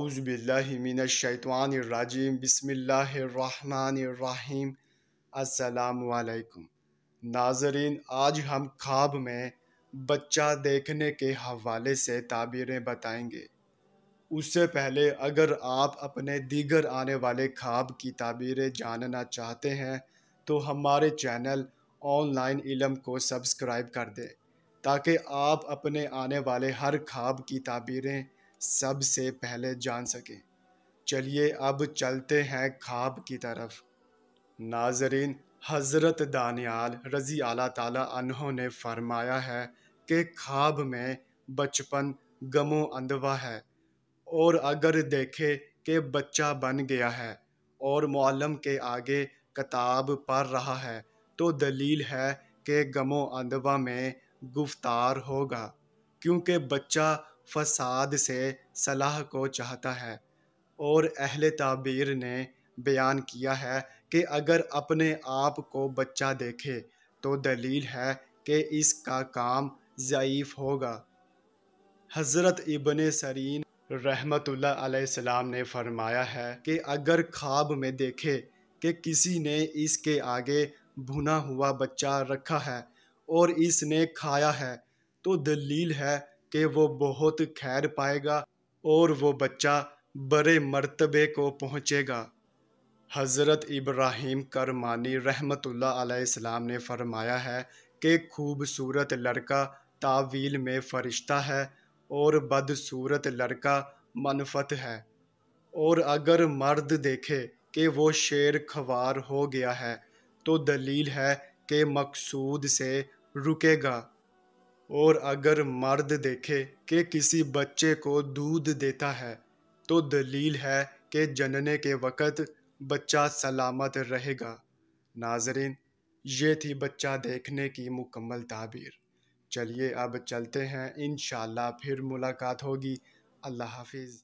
औज़ु बिल्लाहि मिनश शैतानिर रजीम बिस्मिल्लाहिर्रहमानिर्रहीम। अस्सलामु अलैकुम नाज़रीन, आज हम ख्वाब में बच्चा देखने के हवाले से ताबीरें बताएंगे। उससे पहले अगर आप अपने दीगर आने वाले ख्वाब की ताबीरें जानना चाहते हैं तो हमारे चैनल ऑनलाइन इल्म को सब्सक्राइब कर दें ताकि आप अपने आने वाले हर ख्वाब की ताबीरें सबसे पहले जान सकें। चलिए अब चलते हैं ख्वाब की तरफ। नाज़रीन, हज़रत दानियाल रज़ी अल्लाह ताला अन्हो ने फरमाया है कि ख्वाब में बचपन गमो अंधवा है, और अगर देखे कि बच्चा बन गया है और मुअल्लिम के आगे किताब पढ़ रहा है तो दलील है कि गमो अंधवा में गुफ्तार होगा, क्योंकि बच्चा फसाद से सलाह को चाहता है। और अहले ताबीर ने बयान किया है कि अगर अपने आप को बच्चा देखे तो दलील है कि इसका काम ज़ईफ़ होगा। हज़रत इब्ने सरीन रहमतुल्लाह अलैहिस्सलाम ने फरमाया है कि अगर ख्वाब में देखे कि किसी ने इसके आगे भुना हुआ बच्चा रखा है और इसने खाया है तो दलील है कि वो बहुत खैर पाएगा और वो बच्चा बड़े मर्तबे को पहुँचेगा। हज़रत इब्राहीम करमानी रहमतुल्लाह अलैहिस्सलाम ने फरमाया है कि खूबसूरत लड़का तावील में फ़रिश्ता है और बदसूरत लड़का मनफत है। और अगर मर्द देखे कि वो शेर ख्वार हो गया है तो दलील है कि मकसूद से रुकेगा। और अगर मर्द देखे कि किसी बच्चे को दूध देता है तो दलील है कि जनने के वक़्त बच्चा सलामत रहेगा। नाज़रीन, ये थी बच्चा देखने की मुकम्मल ताबीर। चलिए अब चलते हैं, इंशाअल्लाह फिर मुलाकात होगी। अल्लाह हाफिज़।